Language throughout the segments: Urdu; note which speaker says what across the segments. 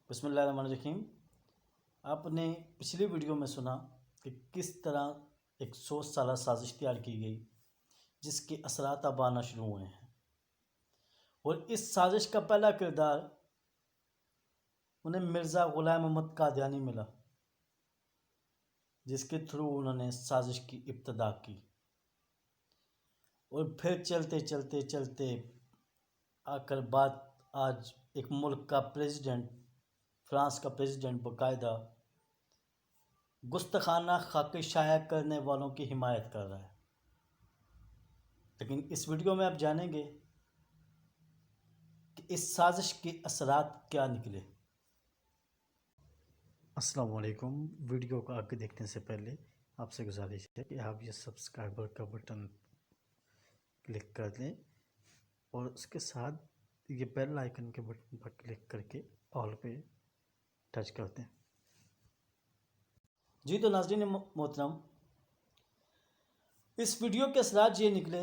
Speaker 1: بسم اللہ الرحمن الرحیم۔ آپ نے پچھلی ویڈیو میں سنا کہ کس طرح ایک 100 سالہ سازش تیار کی گئی جس کے اثرات اب آنا شروع ہوئے ہیں، اور اس سازش کا پہلا کردار انہیں مرزا غلام محمد قادیانی ملا، جس کے تھرو انہوں نے سازش کی ابتدا کی، اور پھر چلتے چلتے چلتے آ کر بات آج ایک ملک کا پریزیڈنٹ، فرانس کا پریزیڈنٹ باقاعدہ گستاخانہ خاکے شائع کرنے والوں کی حمایت کر رہا ہے۔ لیکن اس ویڈیو میں آپ جانیں گے کہ اس سازش کے اثرات کیا نکلے۔ السلام علیکم۔ ویڈیو کو آگے دیکھنے سے پہلے آپ سے گزارش ہے کہ آپ یہ سبسکرائبر کا بٹن کلک کر دیں اور اس کے ساتھ یہ بیل آئیکن کے بٹن پر کلک کر کے آل پہ ٹچ کر دیں۔ جی تو ناظرین محترم، اس ویڈیو کے اثرات یہ نکلے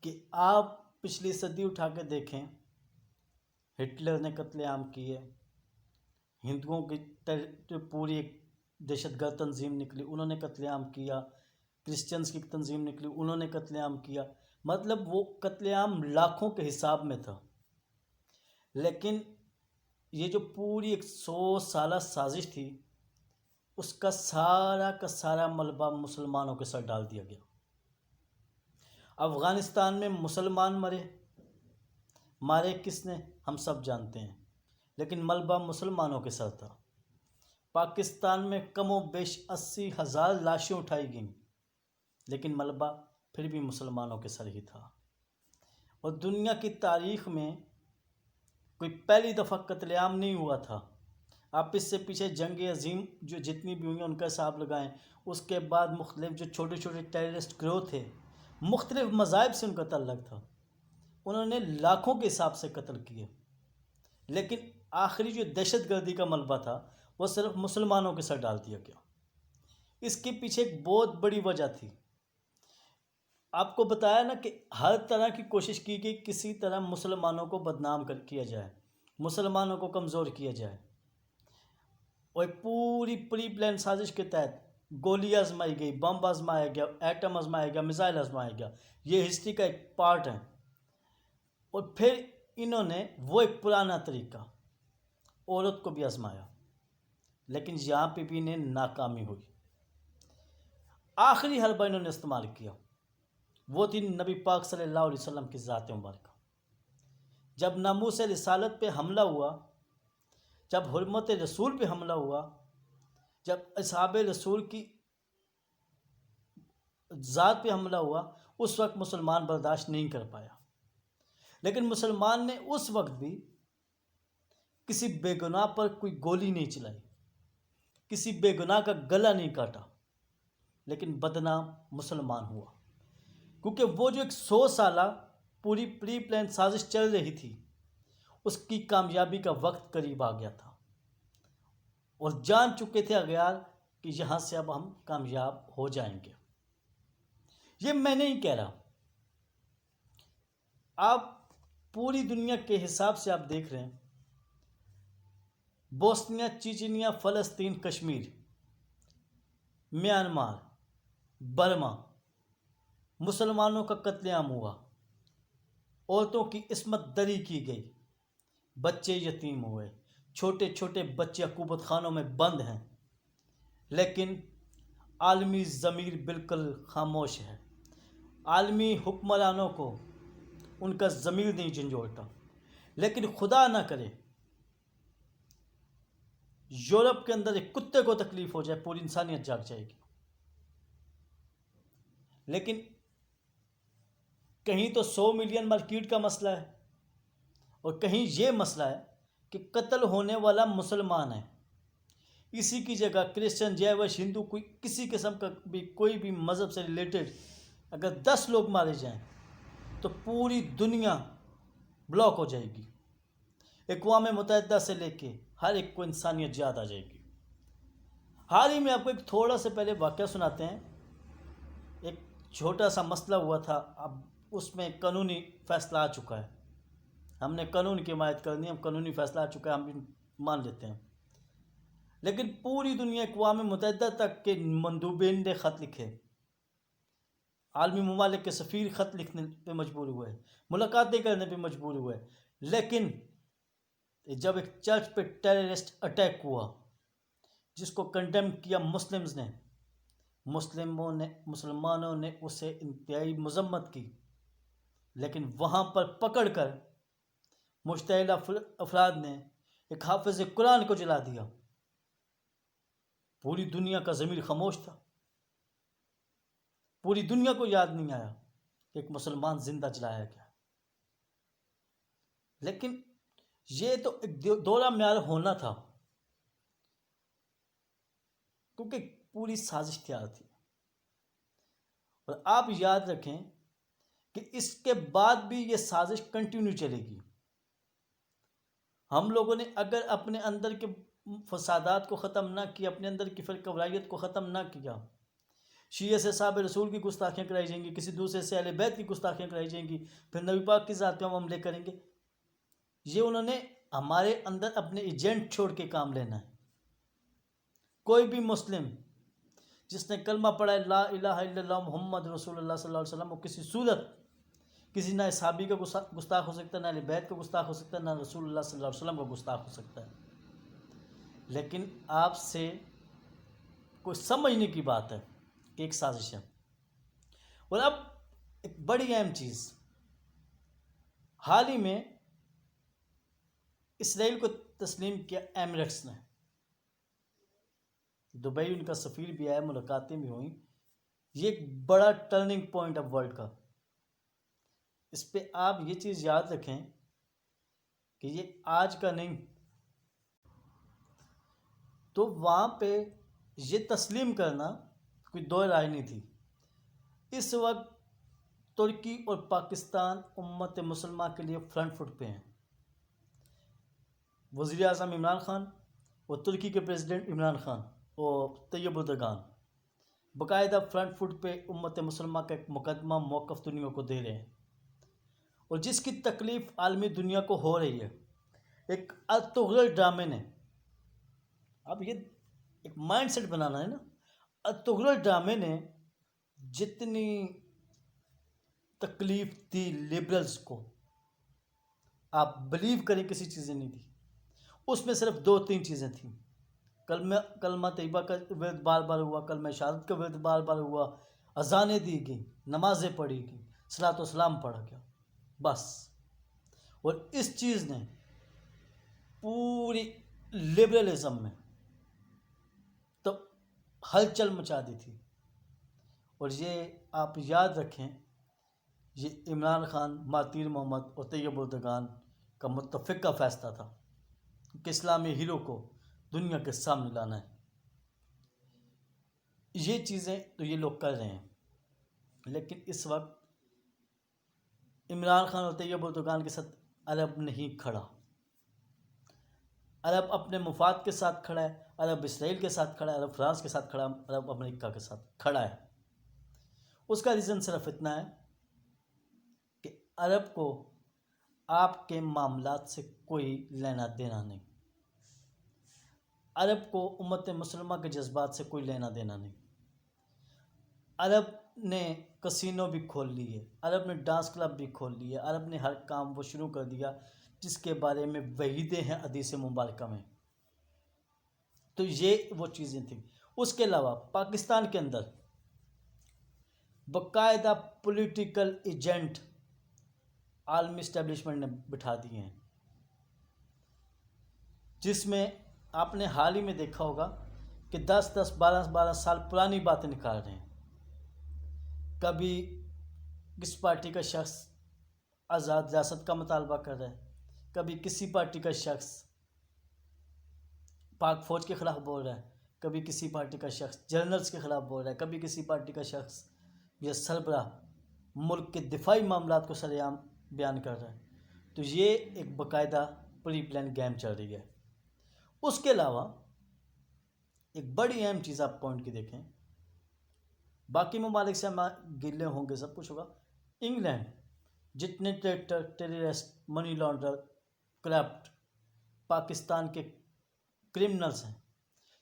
Speaker 1: کہ آپ پچھلی صدی اٹھا کے دیکھیں، ہٹلر نے قتل عام کیے، ہندوؤں کی پوری ایک دہشت گرد تنظیم نکلی، انہوں نے قتل عام کیا، کرسچنز کی تنظیم نکلی، انہوں نے قتل عام کیا، مطلب وہ قتل عام لاکھوں کے حساب میں تھا۔ لیکن یہ جو پوری ایک 100 سالہ سازش تھی، اس کا سارا ملبہ مسلمانوں کے سر ڈال دیا گیا۔ افغانستان میں مسلمان مارے کس نے ہم سب جانتے ہیں، لیکن ملبہ مسلمانوں کے سر تھا۔ پاکستان میں کم و بیش 80,000 لاشیں اٹھائی گئیں، لیکن ملبہ پھر بھی مسلمانوں کے سر ہی تھا۔ اور دنیا کی تاریخ میں کوئی پہلی دفعہ قتل عام نہیں ہوا تھا۔ آپ اس سے پیچھے جنگ عظیم جو جتنی بھی ہوئی ہیں ان کا حساب لگائیں، اس کے بعد مختلف جو چھوٹے چھوٹے ٹیررسٹ گروہ تھے، مختلف مذاہب سے ان کا تعلق تھا، انہوں نے لاکھوں کے حساب سے قتل کیے، لیکن آخری جو دہشت گردی کا ملبہ تھا وہ صرف مسلمانوں کے سر ڈال دیا گیا۔ اس کے پیچھے ایک بہت بڑی وجہ تھی۔ آپ کو بتایا نا کہ ہر طرح کی کوشش کی گئی کسی طرح مسلمانوں کو بدنام کیا جائے، مسلمانوں کو کمزور کیا جائے، اور پوری پری پلان سازش کے تحت گولی آزمائی گئی، بم آزمایا گیا، ایٹم آزمایا گیا، میزائل آزمایا گیا۔ یہ ہسٹری کا ایک پارٹ ہے۔ اور پھر انہوں نے وہ ایک پرانا طریقہ عورت کو بھی آزمایا، لیکن یہاں پہ بھی انہیں ناکامی ہوئی۔ آخری حربہ انہوں نے استعمال کیا، وہ تھی نبی پاک صلی اللہ علیہ وسلم کی ذات مبارکہ۔ جب ناموس رسالت پہ حملہ ہوا، جب حرمت رسول پہ حملہ ہوا، جب اصحاب رسول کی ذات پہ حملہ ہوا، اس وقت مسلمان برداشت نہیں کر پایا۔ لیکن مسلمان نے اس وقت بھی کسی بے گناہ پر کوئی گولی نہیں چلائی، کسی بے گناہ کا گلا نہیں کاٹا، لیکن بدنام مسلمان ہوا، کیونکہ وہ جو ایک 100 سالہ پوری پری پلان سازش چل رہی تھی، اس کی کامیابی کا وقت قریب آ گیا تھا، اور جان چکے تھے اغیار کہ یہاں سے اب ہم کامیاب ہو جائیں گے۔ یہ میں نہیں کہہ رہا، آپ پوری دنیا کے حساب سے آپ دیکھ رہے ہیں، بوسنیا، چیچنیا، فلسطین، کشمیر، میانمار، برما، مسلمانوں کا قتل عام ہوا، عورتوں کی عصمت دری کی گئی، بچے یتیم ہوئے، چھوٹے چھوٹے بچے عقوبت خانوں میں بند ہیں، لیکن عالمی ضمیر بالکل خاموش ہے۔ عالمی حکمرانوں کو ان کا ضمیر نہیں جھنجھوڑتا۔ لیکن خدا نہ کرے یورپ کے اندر ایک کتے کو تکلیف ہو جائے، پوری انسانیت جاگ جائے گی۔ لیکن کہیں تو 100 ملین مارکیٹ کا مسئلہ ہے، اور کہیں یہ مسئلہ ہے کہ قتل ہونے والا مسلمان ہے۔ اسی کی جگہ کرسچن، جیوش، ہندو، کوئی کسی قسم کا بھی کوئی بھی مذہب سے ریلیٹڈ اگر 10 لوگ مارے جائیں تو پوری دنیا بلاک ہو جائے گی۔ اقوام متحدہ سے لے کے ہر ایک کو انسانیت یاد آ جائے گی۔ حال ہی میں آپ کو ایک تھوڑا سے پہلے واقعہ سناتے ہیں۔ ایک چھوٹا سا مسئلہ ہوا تھا، اب اس میں قانونی فیصلہ آ چکا ہے۔ ہم نے قانون کی حمایت کرنی ہے، اب قانونی فیصلہ آ چکا ہے، ہم مان لیتے ہیں، لیکن پوری دنیا اقوام متحدہ تک کے مندوبین نے خط لکھے، عالمی ممالک کے سفیر خط لکھنے پہ مجبور ہوئے، ملاقاتیں کرنے پہ مجبور ہوئے، لیکن جب ایک چرچ پہ ٹیررسٹ اٹیک ہوا جس کو کنڈیم کیا مسلمانوں نے اسے انتہائی مذمت کی، لیکن وہاں پر پکڑ کر مشتعل افراد نے ایک حافظ قرآن کو جلا دیا۔ پوری دنیا کا ضمیر خاموش تھا، پوری دنیا کو یاد نہیں آیا کہ ایک مسلمان زندہ جلایا گیا۔ لیکن یہ تو ایک دورہ میار ہونا تھا، کیونکہ پوری سازش تیار تھی۔ اور آپ یاد رکھیں کہ اس کے بعد بھی یہ سازش کنٹینیو چلے گی۔ ہم لوگوں نے اگر اپنے اندر کے فسادات کو ختم نہ کیا، اپنے اندر کی فرقہ واریت کو ختم نہ کیا، شیعہ سے صحاب رسول کی گستاخیاں کرائی جائیں گی، کسی دوسرے سے اہل بیت کی گستاخیاں کرائی جائیں گی، پھر نبی پاک کی ذات پہ ہم حملے کریں گے۔ یہ انہوں نے ہمارے اندر اپنے ایجنٹ چھوڑ کے کام لینا ہے۔ کوئی بھی مسلم جس نے کلمہ پڑھا ہے لا الہ الا اللہ محمد رسول اللہ صلی اللہ علیہ وسلم، وہ کسی صورت کسی نہ صحابی کا گستاخ ہو سکتا ہے، نہ اہل بیت کا گستاخ ہو سکتا ہے، نہ رسول اللہ صلی اللہ علیہ وسلم کا گستاخ ہو سکتا ہے۔ لیکن آپ سے کوئی سمجھنے کی بات ہے کہ ایک سازش ہے۔ اور اب ایک بڑی اہم چیز، حال ہی میں اسرائیل کو تسلیم کیا ایمریٹس نے، دبئی ان کا سفیر بھی آیا، ملاقاتیں بھی ہوئیں۔ یہ ایک بڑا ٹرننگ پوائنٹ ہے ورلڈ کا۔ اس پہ آپ یہ چیز یاد رکھیں کہ یہ آج کا نہیں، تو وہاں پہ یہ تسلیم کرنا کوئی دو رائے نہیں تھی۔ اس وقت ترکی اور پاکستان امت مسلمہ کے لیے فرنٹ فٹ پہ ہیں۔ وزیر اعظم عمران خان اور ترکی کے پریزیڈنٹ عمران خان اور طیب اردگان باقاعدہ فرنٹ فٹ پہ امت مسلمہ کا ایک مقدمہ موقف دنیا کو دے رہے ہیں، اور جس کی تکلیف عالمی دنیا کو ہو رہی ہے ایک ارطغرل ڈرامے نے۔ اب یہ ایک مائنڈ سیٹ بنانا ہے نا، ارطغرل ڈرامے نے جتنی تکلیف دی لبرلز کو، آپ بلیو کریں کسی چیزیں نہیں تھی، اس میں صرف 2-3 چیزیں تھیں۔ کلمہ طیبہ کا ورد بار بار ہوا، کلمہ شہادت کا ورد بار بار ہوا، اذانیں دی گئیں، نمازیں پڑھی گئیں، صلاۃ و سلام پڑھا گیا، بس۔ اور اس چیز نے پوری لبرلزم میں تو ہلچل مچا دی تھی۔ اور یہ آپ یاد رکھیں، یہ عمران خان، مہاتیر محمد اور طیب اردگان کا متفقہ فیصلہ تھا کہ اسلامی ہیرو کو دنیا کے سامنے لانا ہے۔ یہ چیزیں تو یہ لوگ کر رہے ہیں، لیکن اس وقت عمران خان اور طیب اردگان کے ساتھ عرب نہیں کھڑا۔ عرب اپنے مفاد کے ساتھ کھڑا ہے، عرب اسرائیل کے ساتھ کھڑا ہے، عرب فرانس کے ساتھ کھڑا ہے، عرب امریکہ کے ساتھ کھڑا ہے۔ اس کا ریزن صرف اتنا ہے کہ عرب کو آپ کے معاملات سے کوئی لینا دینا نہیں، عرب کو امت مسلمہ کے جذبات سے کوئی لینا دینا نہیں۔ عرب نے کسینو بھی کھول لیے، عرب نے ڈانس کلب بھی کھول لیے، عرب نے ہر کام وہ شروع کر دیا جس کے بارے میں وعیدیں ہیں حدیث مبارکہ میں۔ تو یہ وہ چیزیں تھیں۔ اس کے علاوہ پاکستان کے اندر باقاعدہ پولیٹیکل ایجنٹ عالمی اسٹیبلشمنٹ نے بٹھا دیے ہیں، جس میں آپ نے حال ہی میں دیکھا ہوگا کہ 10-10 12 سال پرانی باتیں نکال رہے ہیں۔ کبھی کس پارٹی کا شخص آزاد ریاست کا مطالبہ کر رہا ہے، کبھی کسی پارٹی کا شخص پاک فوج کے خلاف بول رہا ہے، کبھی کسی پارٹی کا شخص جنرلز کے خلاف بول رہا ہے، کبھی کسی پارٹی کا شخص یا سربراہ ملک کے دفاعی معاملات کو سر عام بیان کر رہا ہے۔ تو یہ ایک باقاعدہ پری پلان گیم چل رہی ہے۔ اس کے علاوہ ایک بڑی اہم چیز آپ پوائنٹ کی دیکھیں، باقی ممالک سے ہم گلے ہوں گے، سب کچھ ہوگا، انگلینڈ جتنے ٹریکٹر، ٹیررسٹ، منی لانڈر، کرپٹ پاکستان کے کرمنلز ہیں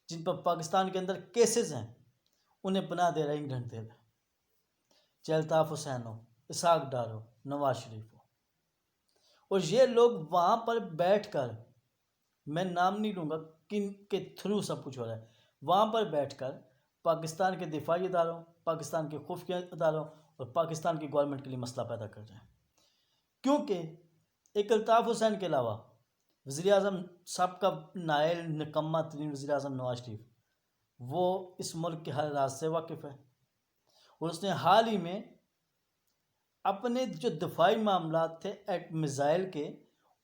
Speaker 1: جن پر پاکستان کے اندر کیسز ہیں انہیں بنا دے رہا ہے انگلینڈ دے رہا ہے، چاہے الطاف حسین ہو، اسحاق ڈار ہو، نواز شریف ہو، اور یہ لوگ وہاں پر بیٹھ کر، میں نام نہیں لوں گا کن کے تھرو سب کچھ ہو رہا ہے، وہاں پر بیٹھ کر پاکستان کے دفاعی اداروں، پاکستان کے خفیہ اداروں اور پاکستان کی گورنمنٹ کے لیے مسئلہ پیدا کر رہے ہیں، کیونکہ ایک الطاف حسین کے علاوہ وزیر اعظم صاحب کا نائل نکمہ ترین وزیر اعظم نواز شریف، وہ اس ملک کے ہر راز سے واقف ہے، اور اس نے حال ہی میں اپنے جو دفاعی معاملات تھے ایٹ میزائل کے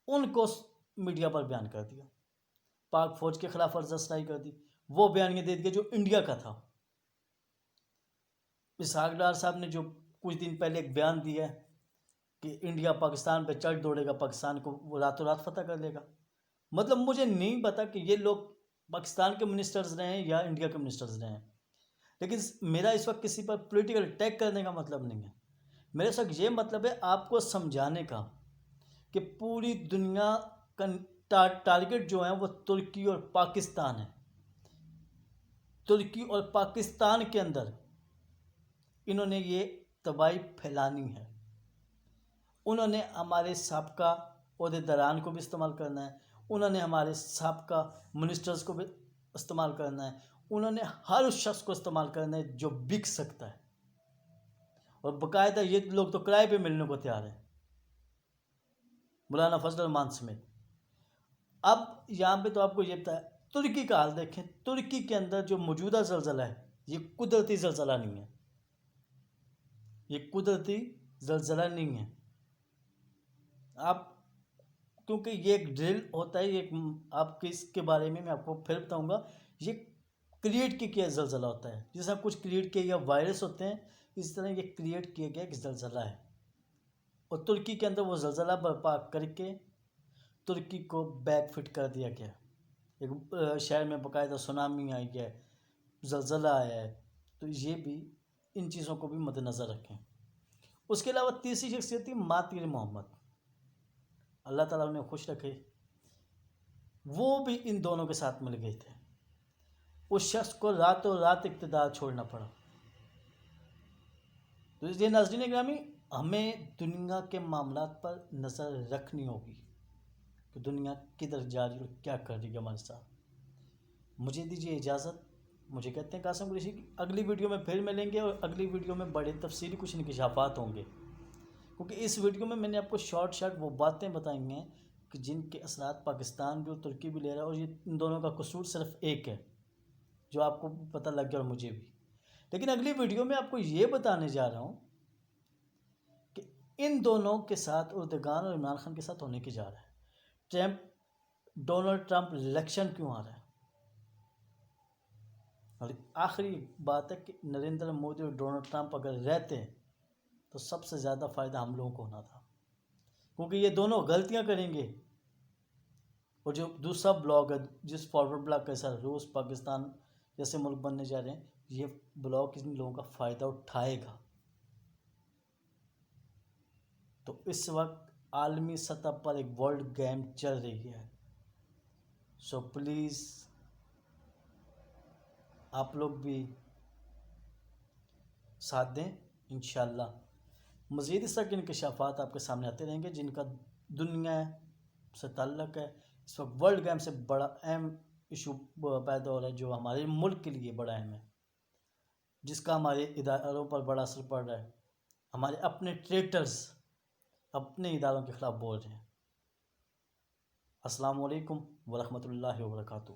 Speaker 1: ان کو میڈیا پر بیان کر دیا، پاک فوج کے خلاف ورزش اسٹرائی کر دی، وہ بیان یہ دے دیا جو انڈیا کا تھا۔ اسحاق ڈار صاحب نے جو کچھ دن پہلے ایک بیان دیا ہے کہ انڈیا پاکستان پہ چڑھ دوڑے گا، پاکستان کو وہ راتوں رات فتح کر لے گا، مطلب مجھے نہیں پتا کہ یہ لوگ پاکستان کے منسٹرز رہے ہیں یا انڈیا کے منسٹرز رہے ہیں، لیکن میرا اس وقت کسی پر پولیٹیکل اٹیک کرنے کا مطلب نہیں ہے، میرے ساتھ یہ مطلب ہے آپ کو سمجھانے کا کہ پوری دنیا کا ٹارگٹ جو ہیں وہ ترکی اور پاکستان ہے، ترکی اور پاکستان کے اندر انہوں نے یہ تباہی پھیلانی ہے، انہوں نے ہمارے سابقہ عہدیداران کو بھی استعمال کرنا ہے، انہوں نے ہمارے سابقہ منسٹرز کو بھی استعمال کرنا ہے، انہوں نے ہر اس شخص کو استعمال کرنا ہے جو بک سکتا ہے، اور باقاعدہ یہ لوگ تو کرائے پہ ملنے کو تیار ہیں، مولانا فضل الرحمان سمیت۔ اب یہاں پہ تو آپ کو یہ بتایا، ترکی کا حال دیکھیں، ترکی کے اندر جو موجودہ زلزلہ ہے یہ قدرتی زلزلہ نہیں ہے، یہ قدرتی زلزلہ نہیں ہے، آپ کیونکہ یہ ایک ڈرل ہوتا ہے، یہ آپ کے اس کے بارے میں آپ کو پھر بتاؤں گا، یہ کریٹ کیا زلزلہ ہوتا ہے، جیسا کچھ کریٹ کیا یا وائرس ہوتے ہیں، اس طرح یہ کریٹ کیا گیا ایک زلزلہ ہے، اور ترکی کے اندر وہ زلزلہ برپا کر کے ترکی کو بیک فٹ کر دیا گیا، ایک شہر میں باقاعدہ سونامی آئی ہے، زلزلہ آیا ہے، تو یہ بھی ان چیزوں کو بھی مد نظر رکھیں۔ اس کے علاوہ تیسری شخصیت تھی مہاتیر محمد، اللہ تعالیٰ انہیں خوش رکھے، وہ بھی ان دونوں کے ساتھ مل گئے تھے، اس شخص کو راتوں رات اقتدار چھوڑنا پڑا۔ تو اس لیے ناظرین گرامی، ہمیں دنیا کے معاملات پر نظر رکھنی ہوگی کہ دنیا کدھر جا رہی اور کیا کر رہی ہے ہمارے ساتھ۔ مجھے دیجیے اجازت، مجھے کہتے ہیں قاسم قریشی، اگلی ویڈیو میں پھر ملیں گے، اور اگلی ویڈیو میں بڑے تفصیلی کچھ انکشافات ہوں گے، کیونکہ اس ویڈیو میں نے آپ کو شارٹ وہ باتیں بتائی ہیں کہ جن کے اثرات پاکستان بھی اور ترکی بھی لے رہا ہے، اور یہ ان دونوں کا قصور صرف ایک ہے جو آپ کو پتہ لگ گیا اور مجھے بھی، لیکن اگلی ویڈیو میں آپ کو یہ بتانے جا رہا ہوں کہ ان دونوں کے ساتھ اردگان اور عمران خان کے ساتھ ہونے کی جا رہا ہے، ڈونلڈ ٹرمپ الیکشن کیوں آ رہا ہے، اور آخری بات ہے کہ نریندر مودی اور ڈونلڈ ٹرمپ اگر رہتے تو سب سے زیادہ فائدہ ہم لوگوں کو ہونا تھا، کیونکہ یہ دونوں غلطیاں کریں گے، اور جو دوسرا بلاک ہے جس فارورڈ بلاک کے ساتھ روس پاکستان جیسے ملک بننے جا رہے ہیں، یہ بلاک ان لوگوں کا فائدہ اٹھائے گا۔ تو اس وقت عالمی سطح پر ایک ورلڈ گیم چل رہی ہے، سو پلیز آپ لوگ بھی ساتھ دیں، انشاءاللہ مزید اس طرح کے انکشافات آپ کے سامنے آتے رہیں گے جن کا دنیا سے تعلق ہے۔ اس وقت ورلڈ گیم سے بڑا اہم ایشو پیدا ہو رہا ہے جو ہمارے ملک کے لیے بڑا اہم ہے، جس کا ہمارے اداروں پر بڑا اثر پڑ رہا ہے، ہمارے اپنے ٹریٹرز اپنے اداروں کے خلاف بول رہے ہیں۔ السلام علیکم ورحمۃ اللہ وبرکاتہ۔